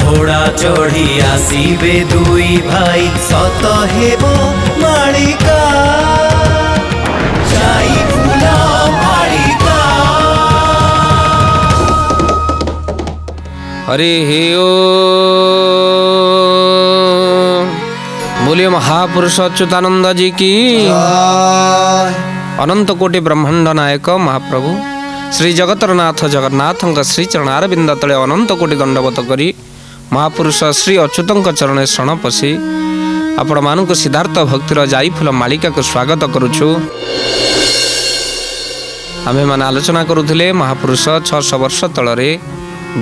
घोड़ा चढ़ी आसीबे दुई भाई सत हेबो मालिका जाई फूला मालिका। हरे हे ओ बोलिए महापुरुष अच्युतानंद जी की। अनंत कोटि ब्रह्मांड नायक महाप्रभु श्री जगतरनाथ जगन्नाथ श्री चरणारविंद तले अनंत कोटि दंडवत करी महापुरुष श्री अच्युत चरण शरण पशि आपण मानक सिद्धार्थ भक्तिर जाई फूल मालिका को स्वागत करुछु। आमे मान आलोचना करुथिले महापुरुष 600 वर्ष तलरे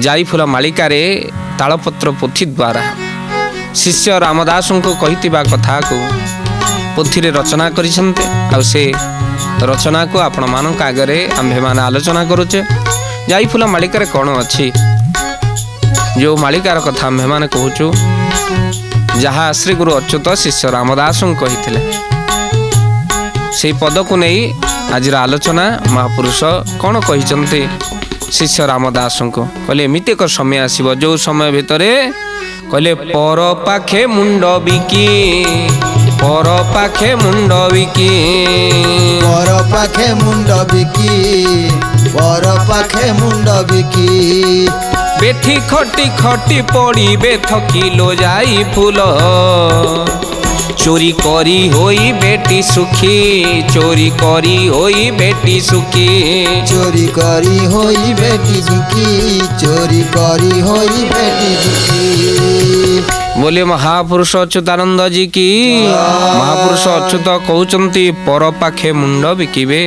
जाई फूल मालिका रे तालपत्र पोथी द्वारा शिष्य रामदास को कहितिबा कथा को पोथी रे रचना करिसंते आ से रचना को आपण मानक आगरे आम्भे मान आलोचना करुचे। जाई फूल मालिका रे कौन अच्छी जो मालिकार कथा आम्भे मान कहूचु जहाँ श्री गुरु अच्युत शिष्य रामदास कही से पद को नहीं आज आलोचना महापुरुष कौन कही शिष्य रामदास को कहले एमती एक समय आसब जो समय भितर कहले पर पाखे मुंड बिकी पर पाखे मुंड बिकी पर पाखे मुंड बिकी पर पाखे मुंड बिकी बेठी खटी खटी पड़े थकिलो जाई फूल चोरी करी होई बेटी सुखी चोरी करी होई बेटी सुखी चोरी करी होई बेटी सुखी चोरी करी होई बेटी सुखी। बोले महापुरुष अच्युतानंद जी की। महापुरुष अच्युत कहउचंती पर पाखे मुंड बिकिबे।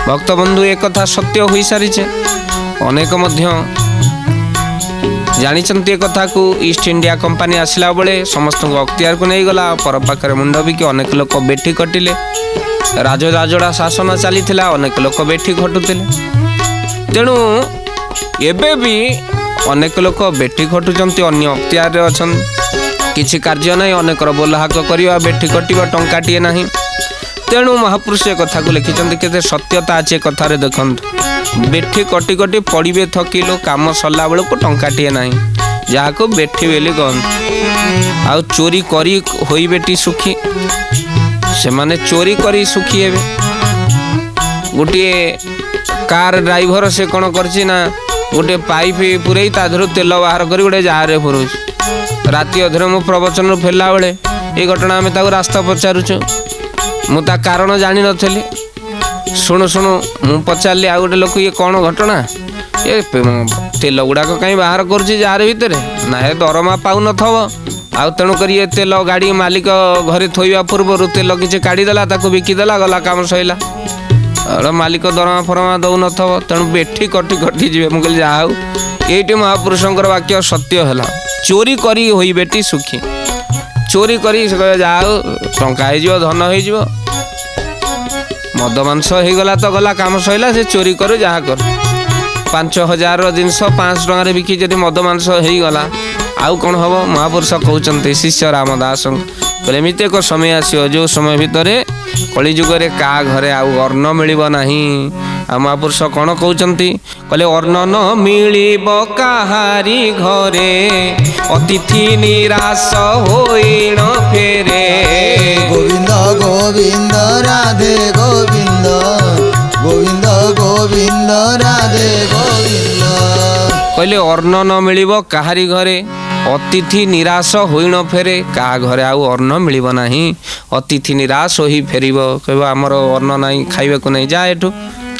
भक्त बंधु एक कथा सत्य होई सारी अनेक मध्य जानी कथा को ईस्ट इंडिया कंपनी आसला बेले समस्त अख्तियार को नहीं गला पर पाखे मुंड बिकी अनेक लोक बेठी खटिले राजड़ा शासन चली अनेक लोक बेठी खटुले तेणु एबे भी अनेक लोक बेठी खटुचंती अन्य अख्तियार अच्छा किसी कार्य नहीं अनेक बोलहाक करवा बेठी कटिवा टंकाटिए नहीं। तेणु महापुरुष कथा को लिखिं के सत्यता अच्छे कथार देखते बेठी कटी कटी पड़े थकिलो काम सरला बेलू टंकाटिए ना जहाँ को बेठी बेली कहते आउ चोरी करी होई बेटी सुखी से माने चोरी करी सुखी हे गोटे कार ड्राइवर से कौन करछि ना गोटे पाइप पुरई ताधर तेल बाहर कर गोटे जार पुरौ राति अधर मु प्रवचन फेरला बेले ये घटना आम रास्ता पचारूचु मुता कारण जानी नथली शुणु शुणु मु पचारि आ गोटे लोक ये कौन घटना ये तेल गुड़ाक कहीं बाहर करुच्ची जार भितर ना दरमा पाऊ नथव आउ तेणुक ये तेल गाड़ी मालिक घरे थोइबा पूर्व तेल किसी काढ़ीदेला बिकिदेला गला काम सैला मालिक दरमा फरमा दौ नथव तेणु बेठी कटी कटी जी मुझे जहाँ ये महापुरुषंकर वाक्य सत्य है चोरी करी होई बेटी सुखी चोरी करी जाओ टंका हो धन हो मद मांस हो गला तो गला काम सैला से चोरी करू जहाँ कर 5,000 जिनस 500 टकर बिकी जब मद मांस हो गला आउ कौन हम महापुरुष कहते शिष्य रामदास कहले एमती एक समय आसो जो समय भितर कलिजुगे का घरे आउ अन्न मिलना आ महापुरुष कौन कहते कहले अन्न न मिलिब काहारी घरे अतिथि निराश होइण फेरे गोविंद गोविंद राधे गोविंद गोविंद गोविंद राधे गोविंद कहले अन्न न मिलिब काहारी घरे अतिथि निराश होइण फेरे का घरे आउ अन्न मिलिब नाही अतिथि निराश होई फेरिब कहब आमर अन्न नहीं खाइबाकू नहीं जा एठू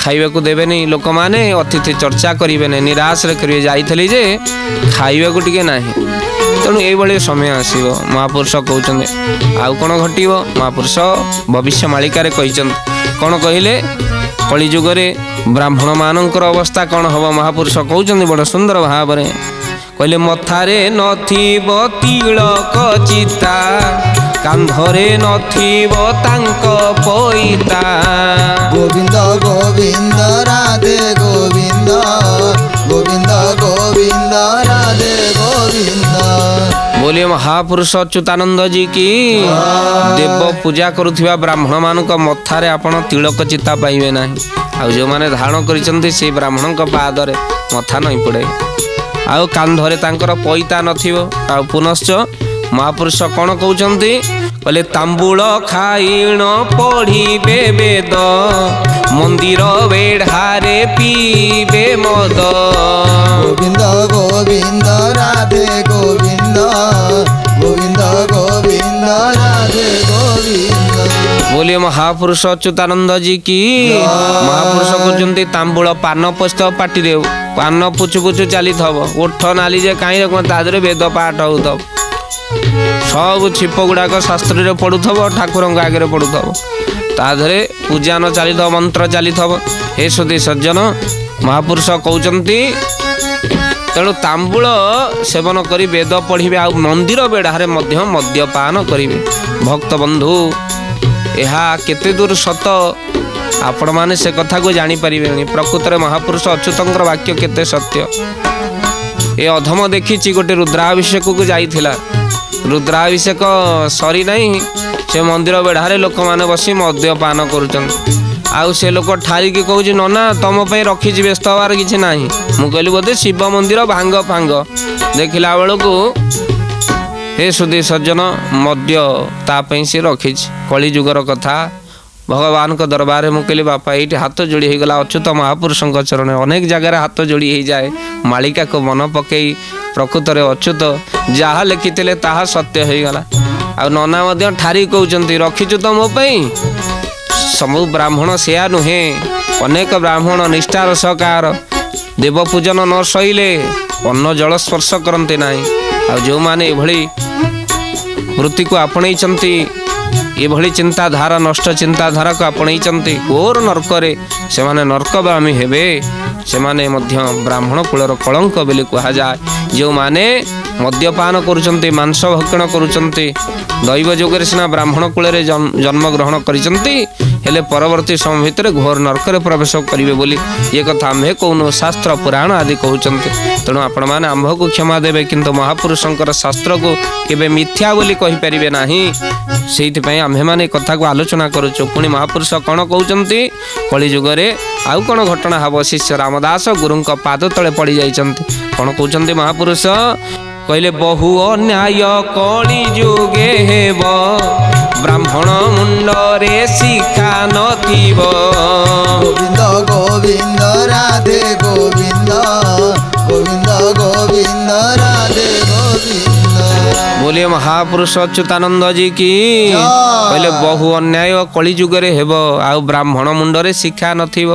खाइबाकू देबे नहीं लोक माने अतिथि चर्चा करिवे नहीं निराश रे करिवे जाइथली जे खाइबाकू टिके नाही तेणु ये समय आसो महापुरुष कहते आउ कौन घटव महापुरुष भविष्य मालिकार कौन कहले कलिजुगे ब्राह्मण मानकर अवस्था कौन हम महापुरुष कहते बड़ सुंदर भाव कहले मथारे नथिब तिलक चिता कांधरे नथिब तांक पैता गोविंद गोविंद राधे गोविंद गोविंद गोविंद राधे गोविंद। बोलिए महापुरुष अच्युतानंद जी की। देव पूजा करुथिबा ब्राह्मण मानक मथारे आपण तिलक चिता पाइबे नाही आ जो माने धारण करिसंती से ब्राह्मण पादरे मथा नहीं पड़े ଆଉ କାନ୍ଧରେ ତାଙ୍କର ପଇତା ନଥିବ। ଆଉ ପୁନଶ୍ଚ ମହାପୁରୁଷ କ'ଣ କହୁଛନ୍ତି କହିଲେ ତାମ୍ବୁଳ ଖାଇଣ ପଢ଼ିବେ ବେଦ ମନ୍ଦିର ବେଢ଼ାରେ ପିଇବେ ମଦ। ଗୋବିନ୍ଦ ଗୋବିନ୍ଦ ରାଧେ ଗୋବିନ୍ଦ ଗୋବିନ୍ଦ ଗୋବିନ୍ଦ ରାଧେ ଗୋବିନ୍ଦ। बोलिए महापुरुष अच्युतानंद जी की। महापुरुष कहते तांबूल पान पस्त पाटी रे पान पुचु पुचु चली थब ओठ नाली जे कहीं तादरे वेद पाठ हो सब छिप गुड़ाक शास्त्र रे पढ़ुथब ठाकुर आगे पढ़ुथब ताधरे पूजा न चली मंत्र चली थब। हे सुधी सज्जन महापुरुष कहते तेणु तांबूल सेवन करी वेद पढ़िबे आ मंदिर बेढ़ारे मध्य मद्यपान करिवे। भक्त बंधु ଏହା କେତେ ଦୂର ସତ ଆପଣ ମାନେ ସେ କଥାକୁ ଜାଣିପାରିବେନି। ପ୍ରକୃତରେ ମହାପୁରୁଷ ଅଚ୍ୟୁତଙ୍କର ବାକ୍ୟ କେତେ ସତ୍ୟ। ଏ ଅଧମ ଦେଖିଛି ଗୋଟେ ରୁଦ୍ରାଭିଷେକକୁ ଯାଇଥିଲା। ରୁଦ୍ରାଭିଷେକ ସରି ନାହିଁ ସେ ମନ୍ଦିର ବେଢ଼ାରେ ଲୋକମାନେ ବସି ମଦ୍ୟପାନ କରୁଛନ୍ତି। ଆଉ ସେ ଲୋକ ଠାରିକି କହୁଛି ନନା ତମ ପାଇଁ ରଖିଛି ବ୍ୟସ୍ତ ହେବାର କିଛି ନାହିଁ। ମୁଁ କହିଲି ବୋଧେ ଶିବ ମନ୍ଦିର ଭାଙ୍ଗ ଫାଙ୍ଗ ଦେଖିଲା ବେଳକୁ हे सुधी सज्जन मद्य तापी सी रखी कली जुगर कथा भगवान को दरबार में कहली बापा ये हाथ जोड़ी होगला अच्युत महापुरुष चरण अनेक जगार हाथ जोड़ी हो जाए मालिका को मन पकई प्रकृत अच्युत जहाँ लिखी ताहा सत्य होगला। आ नना ठारी कहते रखीचु तो मोपाई सबु ब्राह्मण सेया नुहे अनेक ब्राह्मण निष्ठार सहकार देव पूजन न सईले अन्न जल स्पर्श करते ना। आ जो माने एभली वृत्ति को आपणई एभली चिंताधारा नष्ट चिंताधारा को आपणई घोर नरकरे से माने नरकगामी हेबे से माने मध्य ब्राह्मण कुलर कलंक बोली कहा जाए। जो माने मद्यपान करुचंती मांस भक्षण करुचंती दैव जोगरे सिना ब्राह्मण कुल जन्म ग्रहण करिचंती हेले परवर्ती समय भितर घोर नरकरे प्रवेश करिवे बोली ये कथा आम्भे कौन शास्त्र पुराण आदि कहउचंती। तेणु आपण माने आम्भ को क्षमा देबे किंतु महापुरुषंकर शास्त्र को केबे मिथ्या बोली कहि परिबे नाही। सेइथि पई आम्भे माने कथा को आलोचना करूछु। पुणी महापुरुष कोन कहउचंती कली जुगरे आउ कोन घटना हबो शिष्य रामदास गुरुंक पाद तळे पड़ी जाइचंती। कोन कहउचंती महापुरुष कहले बहु अन्याय कली जुगे हेब ब्राह्मण मुंडरे शिखा नथिब। गोविंद गोविंद राधे गोविंद गोविंद गोविंद राधे गोविंद। बोलिए महापुरुष अच्युतानंद जी की। कहले बहु अन्याय कली जुगरे हेब आ ब्राह्मण मुंडरे शिखा नथिब।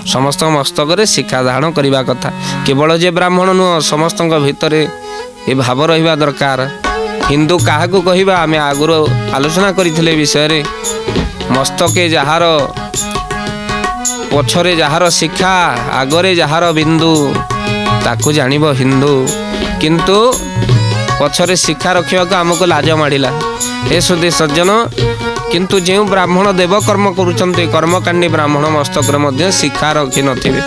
समस्त मस्तक शिखा धारण करने कथा केवल जे ब्राह्मण नुह समस्त भितरे ये भाव रहिबा दरकार। हिंदू क्या कहवा आम आगुरी आलोचना करथिले विषय रे मस्तके जहार पछरे जहार शिखा आगरे जहार बिंदु ताकू जानिब हिंदू किंतु पछरे शिखा रखा आमको लाज माड़िला। हे सुधी सज्जन किंतु जो ब्राह्मण देव कर्म करुचंती कर्मकांडी ब्राह्मण मस्तक शिखा रखी नथिबे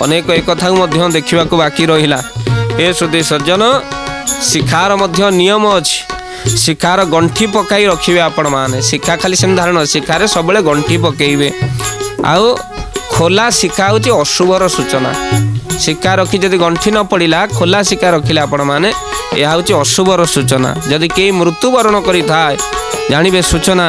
अनेक एक कथा देखा बाकी रहिला। हे सुधी सज्जन शिखार मध्य नियम अच्छी शिखार गंठी पकाई रखिए आपण माने शिखा खाली सेम धारण शिखार सब गंठी पकेबे। आउ खोला शिखा हूँ अशुभर सूचना। शिखा रखी जदि गंठी न पड़ा खोला शिखा रखिले आपण माने यह हूँ अशुभर सूचना। जदि कई मृत्युवरण करि थाए जानिबे सूचना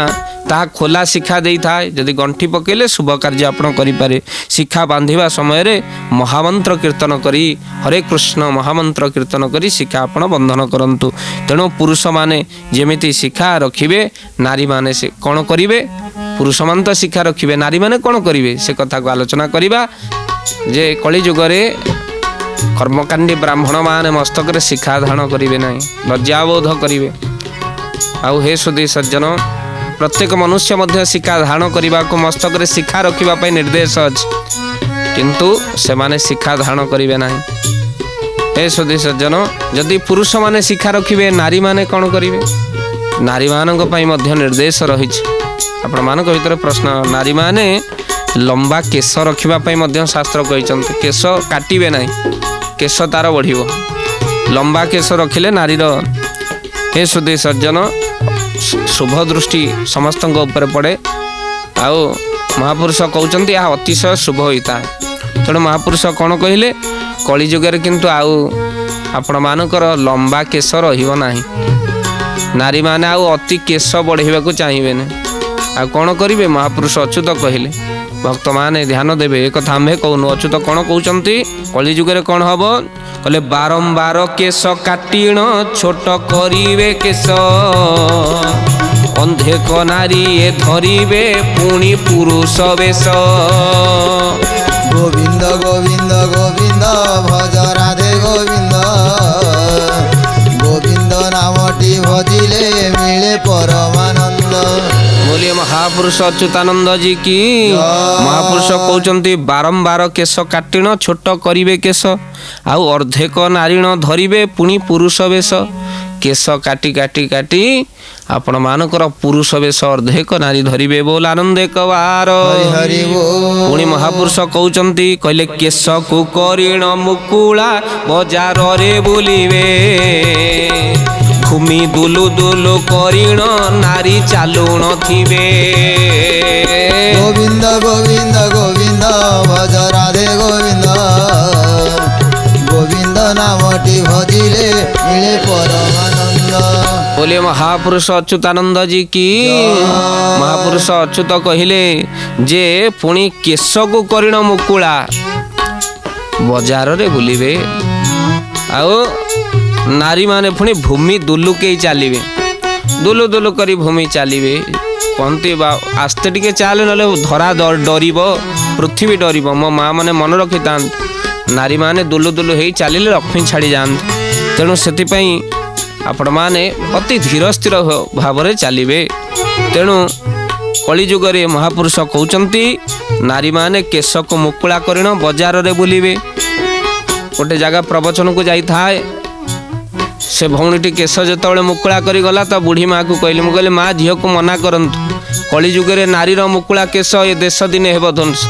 ता खोला शिखा दे थाए जदि गंठी पकेले शुभ कार्य आपण करें। शिखा बांधिबा समय रे महामंत्र कीर्तन करी हरे कृष्ण महामंत्र कीर्तन करी शिखा आपण बंधन करंतु। तेणु पुरुष माने जेमिति शिखा रखिबे नारी माने से कौन करिवे पुरुष मान तो शिखा रखिबे नारी माने कौन करिवे से कथा को आलोचना करिबा। जे कली जुगरे कर्मकांडी ब्राह्मण माने मस्तक रे शिखा धारण करिवे नाही लज्जाबोध करिवे। आउ हे सुधी सज्जन प्रत्येक मनुष्य मध्य शिखा धारण करने को मस्तक रे शिखा रखा निर्देश अच्छे किंतु से माने शिखा धारण करेंगे ना। हे सुधी सज्जन जदि पुरुष माने शिखा रखिए नारी माने कौन करेंगे नारी मानक निर्देश रही। आपण मान भर प्रश्न नारी माने लंबा केश रखापी शास्त्र कहते केश काटे ना केश तार बढ़ लंबा केश रखिले नारीर। हे सुधी सज्जन शुभ दृष्टि समस्त ऊपर पड़े आओ महापुरुष कहते यह अतिशय शुभ होता है। तेणु महापुरुष कौन कहले कली जुगे किंतु आउ ଆପଣମାନଙ୍କର ଲମ୍ବା କେଶ ରହିବ ନାହିଁ। ନାରୀମାନେ ଆଉ ଅତି କେଶ ବଢ଼େଇବାକୁ ଚାହିଁବେନି। ଆଉ କ'ଣ କରିବେ? ମହାପୁରୁଷ ଅଚ୍ୟୁତ କହିଲେ ଭକ୍ତମାନେ ଧ୍ୟାନ ଦେବେ। ଏ କଥା ଆମ୍ଭେ କହୁନୁ। ଅଚ୍ୟୁତ କ'ଣ କହୁଛନ୍ତି? କଳିଯୁଗରେ କ'ଣ ହବ? କହିଲେ ବାରମ୍ବାର କେଶ କାଟିଣ ଛୋଟ କରିବେ କେଶ, ଅନ୍ଧେକ ନାରୀ ଏ ଧରିବେ ପୁଣି ପୁରୁଷ ବେଶ। গোবিন্দ গোবিন্দ গোবিন্দ ভজ রাধে গোবিন্দ, গোবিন্দ নামটি ভজিলে মিলে পরমানন্দ। बोलिए महापुरुष अच्युतानंद जी की। महापुरुष कहते बारंबार केश काटिण छोट करिवे केश, आउ अर्धेक नारीण धरिवे पुणी पुरुष वेश। केश काटी काटी काटी आपण मानकर पुरुष वेश अर्धेक नारी धरिवे बोल आनंद एक बार। हरि हरि बोल। पुणी महापुरुष कहते कहले केश को करिण मुकुला बजार रे बुलिवे, घूमी दुलु दुलु करिण नारी चालु नथिबे। গোবিন্দ গোবিন্দ গোবিন্দ ভজ রাধে গোবিন্দ, গোবিন্দ নামটি ভজিলে মিলে পরমানন্দ। बोले महापुरुष अच्युतानंद जी की। महापुरुष अच्युत कहिले जे पुणी केश को करिण मुकुला बजार रे बुलिवे, आओ नारी माने पुणी भूमि दुलुके चलिए, दुलु दुलु करी भूमि चलिए। कहते बा आस्ते टिके चाले नले धरा डरिब, पृथ्वी डरिब। मो माँ मैंने मन रखी था नारी माने दुलु दुलु हो चलिए लक्ष्मी छाड़ी जाते। तेणु से आपण माने अति धीर स्थिर भाव चलिए। तेणु कलिजुगे महापुरुष कहते नारी माने केश को मुकुला करिण बजार रे बुलिवे। गोटे जगह प्रवचन को जाई थाए, से भौणीटी केश जो मुकुला करी गला तो बुढ़ी माँ को कहली, मुझे कहले माँ झील को मना करंतु, कलिजुगे नारीर मुकुला केश ये देश दिने हेब ध्वंस।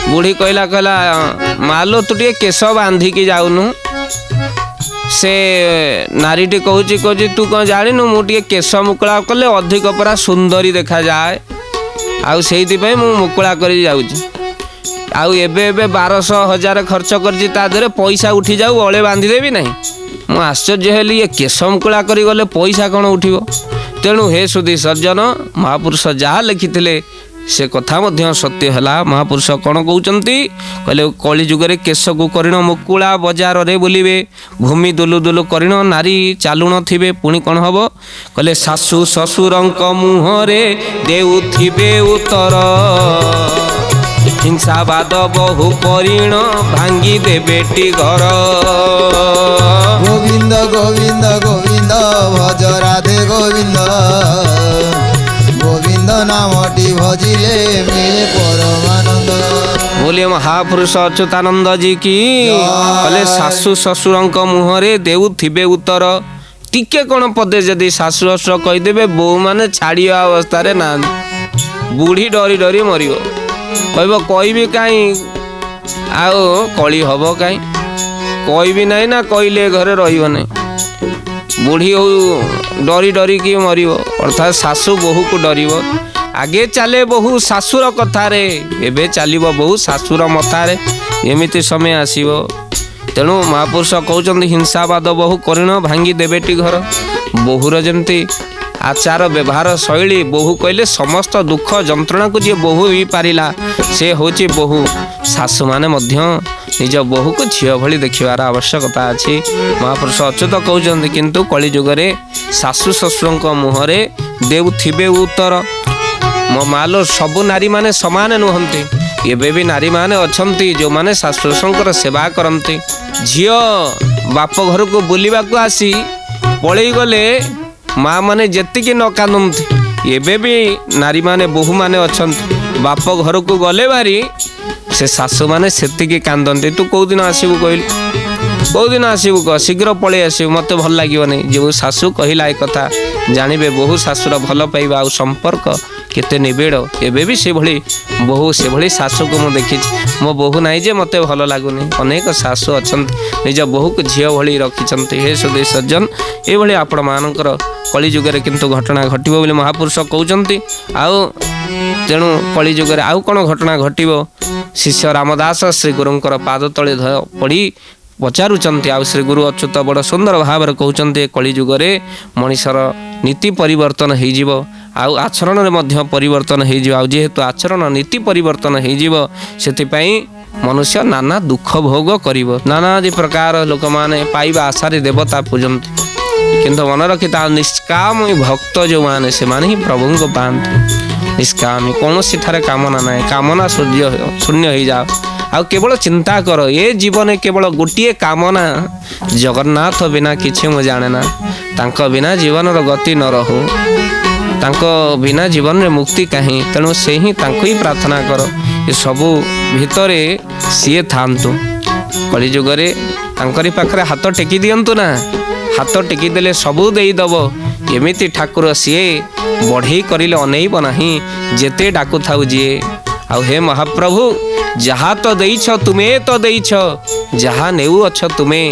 बुढ़ी कहला कहला मालो तू टे केश बांधिकी जाऊनु। से नारीटी कहूँ कहूँ तू कौन जानु मुझे केश मुकुला कले अधिक परा सुंदरी देखा जाए, आउ से मुकुला करी जाऊँ। आउ एबे 1200-1000 खर्च कर पैसा उठी जाऊ अले बांधिदेवी नहीं। मु आश्चर्य हेली ये केश मुकुला करी गले पैसा कौन उठिब। तेणु हे सुधी सज्जन महापुरुष जहाँ लिखिथिले से कथा मध्य सत्य है। महापुरुष कौन कहते कहले कलिजुगे केश को करिण मुकुला बजार रे बुलिवे, भूमि दुलु दुलु करिण नारी चालु नथिबे। पुणी कौन हम कहले शाशु शशुरंक मुहरे देउथिबे उत्तर, हिंसावाद बहु करिण भांगी देबेटी घर। গোবিন্দ গোবিন্দ গোবিন্দ ভজ রাধে গোবিন্দ, গোবিন্দ নামটি ভজিলে মিলে পরমানন্দ। बोलिए महापुरुष अच्युतानंद जी की। कहले शाशु शशुरंक मुहरे देउथिबे उत्तर। टिके कौन पदे जदि शाशु शशुर कहीदेवे बो माने छाड़िया अवस्था ना, बुढ़ी डरी डरी मरियो। कहब कहबी कहीं आओ कली हम कहीं कहबी नहीं ना, कहले घरे रहिब नहीं। बुढ़ी हो डरी डरी कि मरिब, अर्थात शाशु बहु को डरिब। आगे चले बहु शाशुर कथारे, एबे चलिब बहु शाशुर मथारे। एमिति समय आसीब। तेणु महापुरुष कहते हिंसावाद बहु करिण भांगी देबेटी घर। बहुर जमती आचार व्यवहार शैली, बहु कहले समस्त दुख जंत्रणा को जी बहु भी पारिला से होची बहु। शाशु माने मध्य निज बहु को झील भली देखिबार आवश्यकता अछि। महापुरुष अच्युत कहते किंतु कलिजुगे शाशु शशुरंक मुहरे देउथिबे उत्तर। मो मालो सबु नारी माने समान नुहंती। एबे भी नारी माने अछंती जो माने शाशु शशुरंकर सेवा करंती। झील बाप घर को बुलिबा को आसी पळेई गले माँ माने जेतिकी न कांदती, एबे भी नारी माने बहु माने अछंती। बाप घर को गले बारी से शाशु माने सेतिकी कांदती। तू कौ दिन आसबू कहलु, कौ दिन आसबू कह, शीघ्र पलि आसबू, मत भल लगे नहीं। जो शाशु कहला ए कथा जानवे बहु शाशुर भल पाइबा आ संपर्क केते निबिड़। एबे भी से भली बहु से भली शाशु को मु देखी। मो बहु नाई जे मते भल लागुनी। अनेक शाशु अछंती निज बहु को झील भली रखिछंती। हे सुधी सज्जन ए भली आपण मानकर कलिजुगे किंतु घटना घटिबो बोली महापुरुष कहउचंती। आउ तेणु कलिजुगे आउ कौन घटना घटिबो, शिष्य रामदास श्री गुरुंकर पाद तले पड़ी ପଚାରୁଛନ୍ତି। ଆଉ ଶ୍ରୀ ଗୁରୁ ଅଚ୍ୟୁତ ବଡ଼ ସୁନ୍ଦର ଭାବରେ କହୁଛନ୍ତି କଳିଯୁଗରେ ମଣିଷର ନୀତି ପରିବର୍ତ୍ତନ ହେଇଯିବ, ଆଉ ଆଚରଣରେ ମଧ୍ୟ ପରିବର୍ତ୍ତନ ହେଇଯିବ। ଆଉ ଯେହେତୁ ଆଚରଣ ନୀତି ପରିବର୍ତ୍ତନ ହେଇଯିବ, ସେଥିପାଇଁ ମନୁଷ୍ୟ ନାନା ଦୁଃଖ ଭୋଗ କରିବ। ନାନାଦି ପ୍ରକାର ଲୋକମାନେ ପାଇବା ଆଶାରେ ଦେବତା ପୂଜନ୍ତି, କିନ୍ତୁ ମନେ ରଖିଥା ନିଷ୍କାମୀ ଭକ୍ତ ଯେଉଁମାନେ ସେମାନେ ହିଁ ପ୍ରଭୁଙ୍କୁ ପାଆନ୍ତି। ନିଷ୍କାମୀ କୌଣସି ଠାରେ କାମନା ନାହିଁ, କାମନା ଶୂନ୍ୟ ହେଇଯାଅ। ଆଉ କେବଳ ଚିନ୍ତା କର ଏ ଜୀବନରେ କେବଳ ଗୋଟିଏ କାମନା, ଜଗନ୍ନାଥ ବିନା କିଛି ମୁଁ ଜାଣେ ନା, ତାଙ୍କ ବିନା ଜୀବନର ଗତି ନ ରହୁ, ତାଙ୍କ ବିନା ଜୀବନରେ ମୁକ୍ତି କାହିଁ, ତେଣୁ ସେ ହିଁ ତାଙ୍କୁ ହିଁ ପ୍ରାର୍ଥନା କର। ଏସବୁ ଭିତରେ ସିଏ ଥାଆନ୍ତୁ। କଳିଯୁଗରେ ତାଙ୍କରି ପାଖରେ ହାତ ଟେକି ଦିଅନ୍ତୁ ନା, ହାତ ଟେକି ଦେଲେ ସବୁ ଦେଇଦବ। ଏମିତି ଠାକୁର ସିଏ ବଢ଼େଇ କରିଲେ ଅନେଇବ ନାହିଁ, ଯେତେ ଡାକୁଥାଉ ଯିଏ। ଆଉ ହେ ମହାପ୍ରଭୁ, ଯାହା ତ ଦେଇଛ ତୁମେ ତ ଦେଇଛ, ଯାହା ନେଉଅଛ ତୁମେ,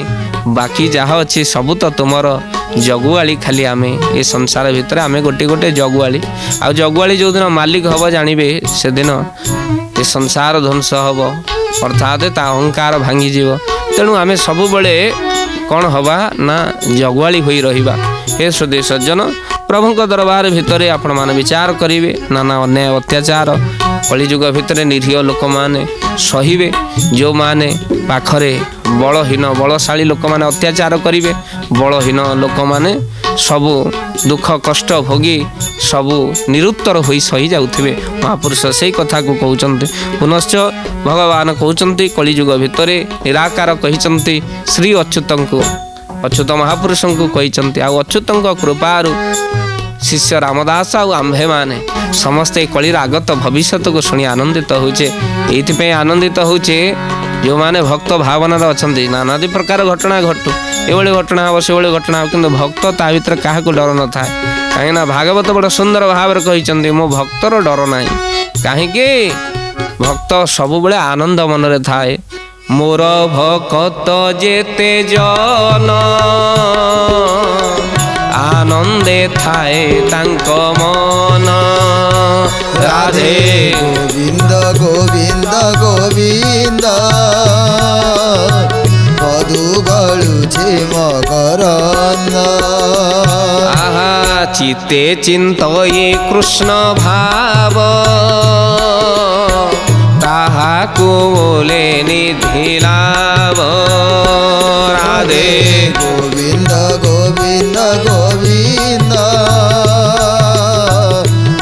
ବାକି ଯାହା ଅଛି ସବୁ ତ ତୁମର। ଜଗୁଆଳି ଖାଲି ଆମେ, ଏ ସଂସାର ଭିତରେ ଆମେ ଗୋଟିଏ ଗୋଟିଏ ଜଗୁଆଳି। ଆଉ ଜଗୁଆଳି ଯେଉଁଦିନ ମାଲିକ ହବ ଜାଣିବେ, ସେଦିନ ଏ ସଂସାର ଧ୍ୱଂସ ହବ, ଅର୍ଥାତ୍ ତା ଅହଙ୍କାର ଭାଙ୍ଗିଯିବ। ତେଣୁ ଆମେ ସବୁବେଳେ କ'ଣ ହବା ନା ଜଗୁଆଳି ହୋଇ ରହିବା। ହେ ଶ୍ରୋତା ସଜ୍ଜନ, ପ୍ରଭୁଙ୍କ ଦରବାର ଭିତରେ ଆପଣମାନେ ବିଚାର କରିବେ। ନାନା ଅନ୍ୟାୟ ଅତ୍ୟାଚାର କଳିଯୁଗ ଭିତରେ ନିରୀହ ଲୋକମାନେ ସହିବେ, ଯେଉଁମାନେ ପାଖରେ ବଳହୀନ ବଳଶାଳୀ ଲୋକମାନେ ଅତ୍ୟାଚାର କରିବେ, ବଳହୀନ ଲୋକମାନେ ସବୁ ଦୁଃଖ କଷ୍ଟ ଭୋଗି ସବୁ ନିରୁତ୍ତର ହୋଇ ସହି ଯାଉଥିବେ। ମହାପୁରୁଷ ସେଇ କଥାକୁ କହୁଛନ୍ତି। ପୁନଶ୍ଚ ଭଗବାନ କହୁଛନ୍ତି କଳିଯୁଗ ଭିତରେ ନିରାକାର କହିଛନ୍ତି ଶ୍ରୀ ଅଚ୍ୟୁତଙ୍କୁ, ଅଚ୍ୟୁତ ମହାପୁରୁଷଙ୍କୁ କହିଛନ୍ତି। ଆଉ ଅଚ୍ୟୁତଙ୍କ କୃପାରୁ ଶିଷ୍ୟ ରାମଦାସ ଆଉ ଆମ୍ଭେମାନେ ସମସ୍ତେ କଳିର ଆଗତ ଭବିଷ୍ୟତକୁ ଶୁଣି ଆନନ୍ଦିତ ହେଉଛେ। ଏଇଥିପାଇଁ ଆନନ୍ଦିତ ହେଉଛେ, ଯେଉଁମାନେ ଭକ୍ତ ଭାବନାରେ ଅଛନ୍ତି ନାନାଦି ପ୍ରକାର ଘଟଣା ଘଟୁ, ଏଭଳି ଘଟଣା ହେବ ସେଭଳି ଘଟଣା ହେବ, କିନ୍ତୁ ଭକ୍ତ ତା ଭିତରେ କାହାକୁ ଡର ନଥାଏ। କାହିଁକିନା ଭାଗବତ ବଡ଼ ସୁନ୍ଦର ଭାବରେ କହିଛନ୍ତି, ମୋ ଭକ୍ତର ଡର ନାହିଁ। କାହିଁକି? ଭକ୍ତ ସବୁବେଳେ ଆନନ୍ଦ ମନରେ ଥାଏ। ମୋର ଭକ୍ତ ଯେତେ ଜନ ଆନନ୍ଦେ ଥାଏ ତାଙ୍କ ମନ। ରାଧେ ଗୋବିନ୍ଦ ଗୋବିନ୍ଦ ଗୋବିନ୍ଦ, ପଦୁ ଗଳୁଛି ମକରନ୍ଦ। ଆହା ଚିତେ ଚିନ୍ତଏ କୃଷ୍ଣ ଭାବ, ତାହାକୁ ବୋଲେ ନିଧି ଲାଭ। ରାଧେ ଗୋବିନ୍ଦ ଗୋବିନ୍ଦ ଗୋବିନ୍ଦ,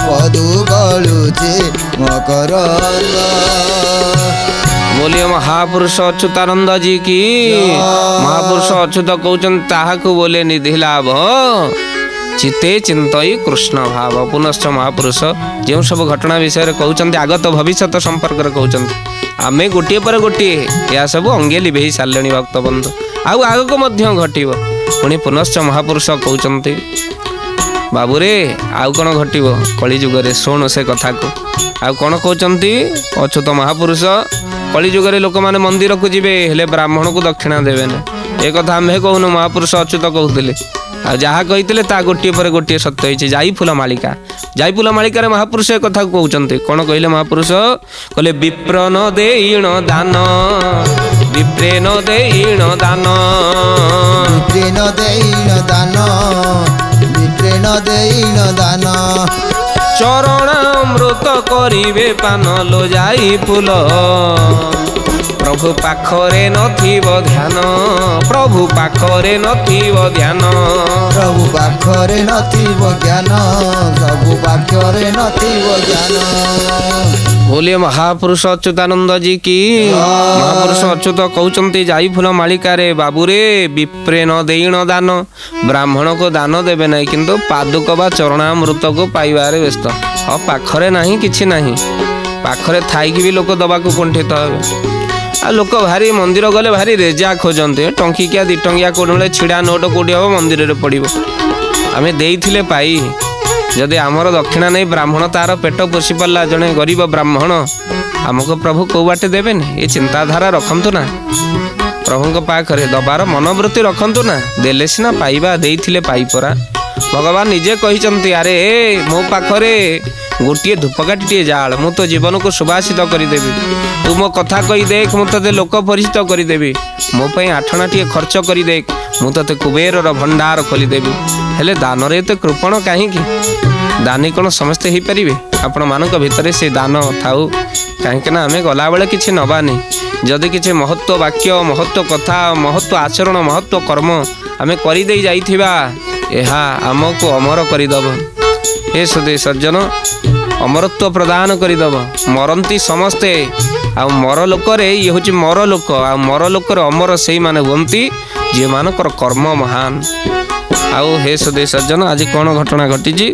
ପଦୁ ଗଳୁଛି ମକରନ୍ଦ। बोलिए महापुरुष अच्युतानंद जी की। महापुरुष अच्युत कहते ताहाकु बोले निधि लाभ, चिते चिंतई कृष्ण भाव। पुनश्च महापुरुष जो सब घटना विषय कहते आगत भविष्य संपर्क कहते आमे गोटे पर गोटे या सब अंगे लिभे सारे भक्त बंधु, आउ आगक घटव। पुणी पुनश्च महापुरुष कहते बाबूरे आउ कौन घटव कलिजुगे, शुण से कथा को। आउ कौन कहते अच्युत महापुरुष, कलिजुगे लोक मैंने मंदिर को जी हेले ब्राह्मण को दक्षिणा देवे ना, एक कथा आम्हे कहूनु, महापुरुष अच्युत कहते। आ जहाँ कही ता गोटे पर गोटे सत्य होती। जाईफुल मालिका, जाईफुल मालिकार महापुरुष एक कथा कहते। कौन कहले महापुरुष? कहले विप्र न देण दान, विप्रे न देण दान, विप्रे न देण दान, विप्रे न देण दान। चरणामृत करिवे पान लो जाई फूल, प्रभु पाखरे नथिब ध्यान, प्रभु पाखरे नथिब ध्यान, प्रभु पाखरे नथिब ज्ञान, प्रभु पाखरे नथिब ज्ञान। बोलिए महापुरुष अच्युतानंद जी की। महापुरुष अच्युत कहते जाईफुल मालिकारे बाबूरे विप्रे न देण दान, ब्राह्मण को दान देवे ना, किंतु पादुक बा चरणामृत को पाइबारे व्यस्त। हाँ पाखरे नहीं किछि नहीं, पाखरे थाइकी भी लोक दबा को कुंठित हेबे। आ लोक भारी मंदिर गले भारी रेजा खोजते, टंकिकिया 2 टंकिया कोडे छिड़ा नोट कोडी हम मंदिर रे पड़िबो। आमे देइथिले पाई, जदि आमर दक्षिणा नहीं ब्राह्मण तार पेट पोषि पाला, जड़े गरीब ब्राह्मण आमको प्रभु कौ बाटे देवे। ये चिंताधारा रखंतु ना, प्रभु पाखरे दबार मनोवृत्ति रखंतु ना, देले सिना पाइबा, देइथिले पाई परा। भगवान निजे कहिचंती, अरे मो पाखरे गोटे धूपकाठी जाल, मु तो जीवन को सुभाषित करदेवी, तू मो कथा कही देख, मु ते लोक परिचित करदेवी। ମୋ ପାଇଁ ଆଠଣା ଟିକେ ଖର୍ଚ୍ଚ କରିଦେ, ମୁଁ ତତେ କୁବେରର ଭଣ୍ଡାର ଖୋଲିଦେବି। ହେଲେ ଦାନରେ ଏତେ କୃପଣ କାହିଁକି? ଦାନୀ କ'ଣ ସମସ୍ତେ ହେଇପାରିବେ? ଆପଣମାନଙ୍କ ଭିତରେ ସେ ଦାନ ଥାଉ, କାହିଁକିନା ଆମେ ଗଲାବେଳେ କିଛି ନେବାନି। ଯଦି କିଛି ମହତ୍ଵ ବାକ୍ୟ, ମହତ୍ଵ କଥା, ମହତ୍ଵ ଆଚରଣ, ମହତ୍ଵ କର୍ମ ଆମେ କରିଦେଇ ଯାଇଥିବା, ଏହା ଆମକୁ ଅମର କରିଦେବ। ଏ ସୁଧୀ ସଜ୍ଜନ, ଅମରତ୍ଵ ପ୍ରଦାନ କରିଦେବ। ମରନ୍ତି ସମସ୍ତେ, ଆଉ ମର ଲୋକରେ ଇଏ ହେଉଛି ମର ଲୋକ। ଆଉ ମର ଲୋକରେ ଅମର ସେଇମାନେ ହୁଅନ୍ତି ଯେଉଁମାନଙ୍କର କର୍ମ ମହାନ। ଆଉ ହେ ସୁଧୀ ସଜ୍ଜନ, ଆଜି କ'ଣ ଘଟଣା ଘଟିଛି?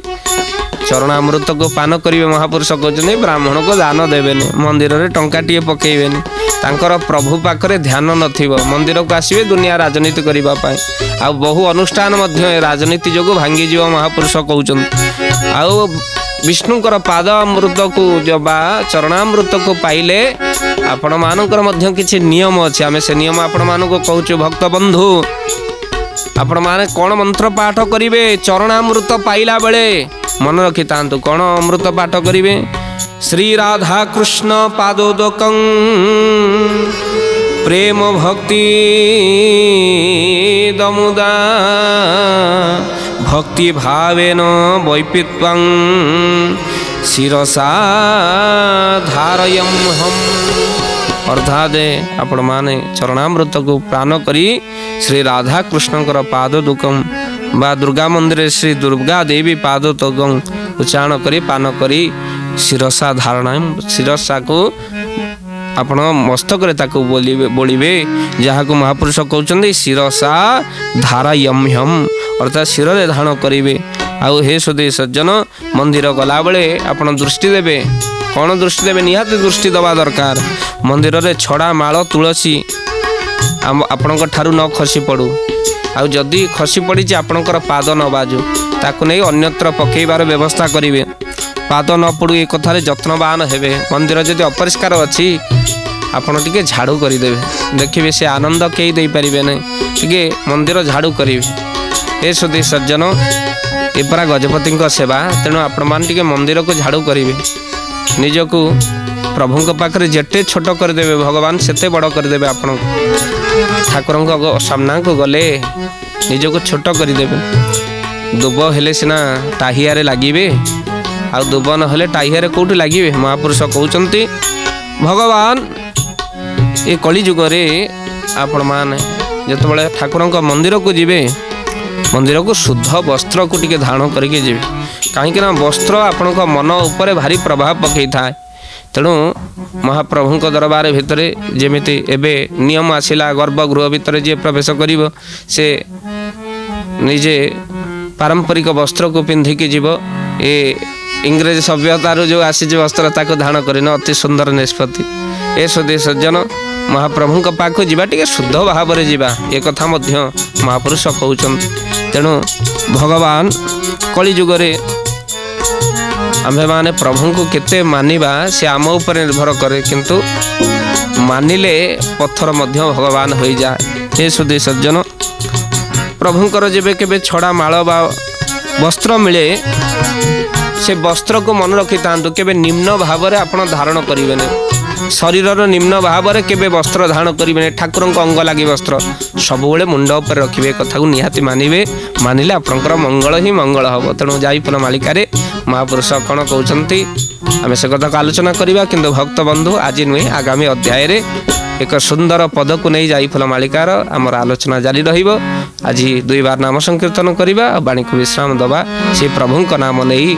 ଚରଣାମୃତକୁ ପାନ କରିବେ। ମହାପୁରୁଷ କହୁଛନ୍ତି ବ୍ରାହ୍ମଣକୁ ଦାନ ଦେବେନି, ମନ୍ଦିରରେ ଟଙ୍କାଟିଏ ପକେଇବେନି। ତାଙ୍କର ପ୍ରଭୁ ପାଖରେ ଧ୍ୟାନ ନଥିବ, ମନ୍ଦିରକୁ ଆସିବେ ଦୁନିଆ ରାଜନୀତି କରିବା ପାଇଁ। ଆଉ ବହୁ ଅନୁଷ୍ଠାନ ମଧ୍ୟ ଏ ରାଜନୀତି ଯୋଗୁଁ ଭାଙ୍ଗିଯିବ, ମହାପୁରୁଷ କହୁଛନ୍ତି। ଆଉ ବିଷ୍ଣୁଙ୍କର ପାଦ ଅମୃତକୁ ବା ଚରଣାମୃତକୁ ପାଇଲେ ଆପଣମାନଙ୍କର ମଧ୍ୟ କିଛି ନିୟମ ଅଛି। ଆମେ ସେ ନିୟମ ଆପଣମାନଙ୍କୁ କହୁଛୁ। ଭକ୍ତ ବନ୍ଧୁ, ଆପଣମାନେ କ'ଣ ମନ୍ତ୍ର ପାଠ କରିବେ ଚରଣାମୃତ ପାଇଲା ବେଳେ? ମନେ ରଖିଥାନ୍ତୁ, କ'ଣ ଅମୃତ ପାଠ କରିବେ? ଶ୍ରୀ ରାଧା କୃଷ୍ଣ ପାଦୋଦକଂ ପ୍ରେମ ଭକ୍ତି ଦମୁଦା ଭକ୍ତି ଭାବେନ ବୈପିତ୍ୱଂ ଶିରସା ଧାରୟମ୍ ହମ୍। ଅର୍ଥାତ୍ ଆପଣମାନେ ଚରଣାମୃତକୁ ପାନ କରି ଶ୍ରୀ ରାଧାକୃଷ୍ଣଙ୍କର ପାଦ ଦୁକମ୍ ବା ଦୁର୍ଗା ମନ୍ଦିରରେ ଶ୍ରୀ ଦୁର୍ଗା ଦେବୀ ପାଦ ତୋଗଂ ଉଚ୍ଚାରଣ କରି ପାନ କରି ଶିରସା ଧାରଣ, ଶିରସାକୁ ଆପଣ ମସ୍ତକରେ ତାକୁ ବୋଳିବେ, ଯାହାକୁ ମହାପୁରୁଷ କହୁଛନ୍ତି ଶିରସା ଧାରୟମ୍ହମ୍, ଅର୍ଥାତ୍ ଶିରରେ ଧାରଣ କରିବେ। ଆଉ ହେ ସୁଧୀ ସଜ୍ଜନ, ମନ୍ଦିର ଗଲାବେଳେ ଆପଣ ଦୃଷ୍ଟି ଦେବେ। କ'ଣ ଦୃଷ୍ଟି ଦେବେ? ନିହାତି ଦୃଷ୍ଟି ଦେବା ଦରକାର। ମନ୍ଦିରରେ ଛଡ଼ା ମାଳ ତୁଳସୀ ଆପଣଙ୍କ ଠାରୁ ନ ଖସି ପଡ଼ୁ। ଆଉ ଯଦି ଖସି ପଡ଼ିଛି ଆପଣଙ୍କର ପାଦ ନ ବାଜୁ, ତାକୁ ନେଇ ଅନ୍ୟତ୍ର ପକାଇବାର ବ୍ୟବସ୍ଥା କରିବେ। ପାଦ ନ ପଡ଼ୁ ଏ କଥାରେ ଯତ୍ନବାନ ହେବେ। ମନ୍ଦିର ଯଦି ଅପରିଷ୍କାର ଅଛି, ଆପଣ ଟିକେ ଝାଡ଼ୁ କରିଦେବେ, ଦେଖିବେ ସେ ଆନନ୍ଦ କେହି ଦେଇପାରିବେ ନାହିଁ। ଟିକେ ମନ୍ଦିର ଝାଡ଼ୁ କରିବେ। ଏ ସୁଧୀ ସଜ୍ଜନ, ଏ ପରା ଗଜପତିଙ୍କ ସେବା, ତେଣୁ ଆପଣମାନେ ଟିକେ ମନ୍ଦିରକୁ ଝାଡ଼ୁ କରିବେ। ନିଜକୁ ପ୍ରଭୁଙ୍କ ପାଖରେ ଯେତେ ଛୋଟ କରିଦେବେ, ଭଗବାନ ସେତେ ବଡ଼ କରିଦେବେ ଆପଣଙ୍କୁ। ଠାକୁରଙ୍କ ସାମ୍ନାକୁ ଗଲେ ନିଜକୁ ଛୋଟ କରିଦେବେ। ଦୁବ ହେଲେ ସିନା ଟାହିଆରେ ଲାଗିବେ, ଆଉ ଦୁବ ନହେଲେ ଟାହିଆରେ କେଉଁଠି ଲାଗିବେ? ମହାପୁରୁଷ କହୁଛନ୍ତି ଭଗବାନ ଏ କଳିଯୁଗରେ ଆପଣମାନେ ଯେତେବେଳେ ଠାକୁରଙ୍କ ମନ୍ଦିରକୁ ଯିବେ, ମନ୍ଦିରକୁ ଶୁଦ୍ଧ ବସ୍ତ୍ରକୁ ଟିକେ ଧାରଣ କରିକି ଯିବେ। କାହିଁକିନା ବସ୍ତ୍ର ଆପଣଙ୍କ ମନ ଉପରେ ଭାରି ପ୍ରଭାବ ପକାଇଥାଏ। ତେଣୁ ମହାପ୍ରଭୁଙ୍କ ଦରବାର ଭିତରେ ଯେମିତି ଏବେ ନିୟମ ଆସିଲା, ଗର୍ଭଗୃହ ଭିତରେ ଯିଏ ପ୍ରବେଶ କରିବ ସେ ନିଜେ ପାରମ୍ପରିକ ବସ୍ତ୍ରକୁ ପିନ୍ଧିକି ଯିବ। ଏ ଇଂରେଜ ସଭ୍ୟତାରୁ ଯେଉଁ ଆସିଛି ବସ୍ତ୍ର, ତାକୁ ଧାରଣ କରିନ, ଅତି ସୁନ୍ଦର ନିଷ୍ପତ୍ତି। ଏ ସୁଧୀ ସଜ୍ଜନ, ମହାପ୍ରଭୁଙ୍କ ପାଖକୁ ଯିବା ଟିକେ ଶୁଦ୍ଧ ଭାବରେ ଯିବା, ଏ କଥା ମଧ୍ୟ ମହାପୁରୁଷ କହୁଛନ୍ତି। ତେଣୁ ଭଗବାନ କଳିଯୁଗରେ ଆମ୍ଭେମାନେ ପ୍ରଭୁଙ୍କୁ କେତେ ମାନିବା ସେ ଆମ ଉପରେ ନିର୍ଭର କରେ, କିନ୍ତୁ ମାନିଲେ ପଥର ମଧ୍ୟ ଭଗବାନ ହୋଇଯାଏ। ହେ ସୁଧୀ ସଜ୍ଜନ, ପ୍ରଭୁଙ୍କର ଯେବେ କେବେ ଛଡ଼ା ମାଳ ବା ବସ୍ତ୍ର ମିଳେ, ସେ ବସ୍ତ୍ରକୁ ମନେ ରଖିଥାନ୍ତୁ, କେବେ ନିମ୍ନ ଭାବରେ ଆପଣ ଧାରଣ କରିବେନି। ଶରୀରର ନିମ୍ନ ଭାବରେ କେବେ ବସ୍ତ୍ର ଧାରଣ କରିବେନି। ଠାକୁରଙ୍କ ଅଙ୍ଗ ଲାଗି ବସ୍ତ୍ର ସବୁବେଳେ ମୁଣ୍ଡ ଉପରେ ରଖିବେ, ଏ କଥାକୁ ନିହାତି ମାନିବେ। ମାନିଲେ ଆପଣଙ୍କର ମଙ୍ଗଳ ହିଁ ମଙ୍ଗଳ ହେବ। ତେଣୁ ଯାଇପୁର ମାଳିକାରେ ମହାପୁରୁଷ କ'ଣ କହୁଛନ୍ତି ଆମେ ସେ କଥାକୁ ଆଲୋଚନା କରିବା, କିନ୍ତୁ ଭକ୍ତ ବନ୍ଧୁ ଆଜି ନୁହେଁ, ଆଗାମୀ ଅଧ୍ୟାୟରେ ଏକ ସୁନ୍ଦର ପଦକୁ ନେଇ ଯାଇଫୁଲ ମାଳିକାର ଆମର ଆଲୋଚନା ଜାରି ରହିବ। ଆଜି ଦୁଇବାର ନାମ ସଂକୀର୍ତ୍ତନ କରିବା, ବାଣୀକୁ ବିଶ୍ରାମ ଦେବା। ସେ ପ୍ରଭୁଙ୍କ ନାମ ନେଇ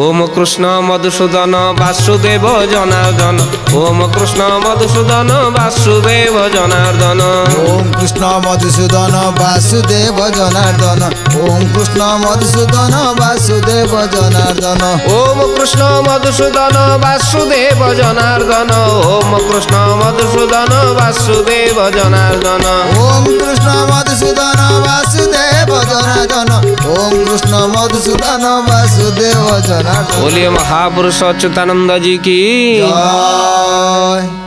ଓମ କୃଷ୍ଣ ମଧୁସୂଦନ ବାସୁଦେବ ଜନାର୍ଦ୍ଦନ, ଓମ କୃଷ୍ଣ ମଧୁସୂଦନ ବାସୁଦେବ ଜନାର୍ଦ୍ଦନ, ओम कृष्ण मधुसूदन वासुदेव जनार्दन, ओम कृष्ण मधुसूदन वासुदेव जनार्दन, ओम कृष्ण मधुसूदन वासुदेव जनार्दन, ओम कृष्ण मधुसूदन वासुदेव जनार्दन, ओम कृष्ण मधुसूदन वासुदेव जनार्दन, ओम कृष्ण मधुसूदन वासुदेव जनार्दन। बोलिए महापुरुष अच्युतानंद जी की जय।